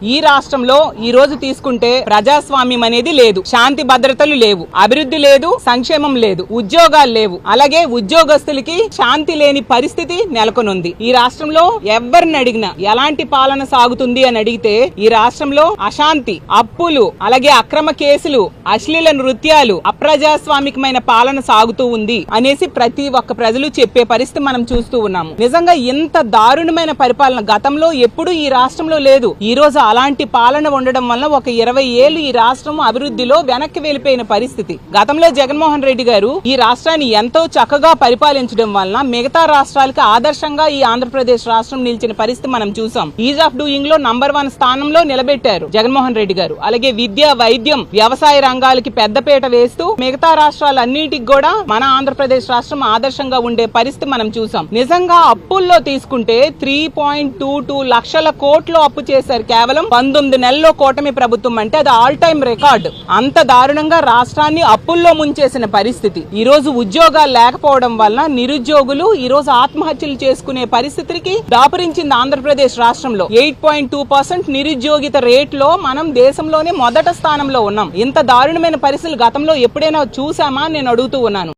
ఈ రాష్ట్రంలో ఈ రోజు తీసుకుంటే ప్రజాస్వామ్యం అనేది లేదు, శాంతి భద్రతలు లేవు, అభివృద్ధి లేదు, సంక్షేమం లేదు, ఉద్యోగాలు లేవు, అలాగే ఉద్యోగస్తులకి శాంతి లేని పరిస్థితి నెలకొనుంది. ఈ రాష్ట్రంలో ఎవరిని అడిగినా ఎలాంటి పాలన సాగుతుంది అని అడిగితే ఈ రాష్ట్రంలో అశాంతి, అప్పులు, అలాగే అక్రమ కేసులు, అశ్లీల నృత్యాలు, అప్రజాస్వామికమైన పాలన సాగుతూ ఉంది అనేసి ప్రతి ఒక్క ప్రజలు చెప్పే పరిస్థితి మనం చూస్తూ ఉన్నాము. నిజంగా ఇంత దారుణమైన పరిపాలన గతంలో ఎప్పుడు ఈ రాష్ట్రంలో లేదు. ఈ రోజు అలాంటి పాలన ఉండడం వల్ల ఒక 20 ఏళ్లు ఈ రాష్ట్రం అభివృద్ధిలో వెనక్కి వెళ్లిపోయిన పరిస్థితి. గతంలో జగన్మోహన్ రెడ్డి గారు ఈ రాష్ట్రాన్ని ఎంతో చక్కగా పరిపాలించడం వలన మిగతా రాష్ట్రాలకు ఆదర్శంగా ఈ ఆంధ్రప్రదేశ్ రాష్ట్రం నిలిచిన పరిస్థితి మనం చూసాం. ఈజ్ ఆఫ్ డూయింగ్ లో నంబర్ 1 స్థానంలో నిలబెట్టారు జగన్మోహన్ రెడ్డి గారు. అలాగే విద్య, వైద్యం, వ్యవసాయ రంగాలకి పెద్దపీట వేస్తూ మిగతా రాష్ట్రాలన్నిటికి కూడా మన ఆంధ్రప్రదేశ్ రాష్ట్రం ఆదర్శంగా ఉండే పరిస్థితి మనం చూసాం. నిజంగా అప్పుల్లో తీసుకుంటే 3.22 లక్షల కోట్లు అప్పు చేశారు కేవలం 19 నెలల్లో కూటమి ప్రభుత్వం. అంటే అది ఆల్ టైమ్ రికార్డ్. అంత దారుణంగా రాష్ట్రాన్ని అప్పుల్లో ముంచేసిన పరిస్థితి. ఈ రోజు ఉద్యోగాలు లేకపోవడం వల్ల నిరుద్యోగులు ఈ రోజు ఆత్మహత్యలు చేసుకునే పరిస్థితికి దాపురించింది ఆంధ్రప్రదేశ్ రాష్ట్రంలో. 8.2% నిరుద్యోగిత రేట్ లో మనం దేశంలోనే మొదటి స్థానంలో ఉన్నాం. ఇంత దారుణమైన పరిస్థితులు గతంలో ఎప్పుడైనా చూసామా నేను అడుగుతూ ఉన్నాను.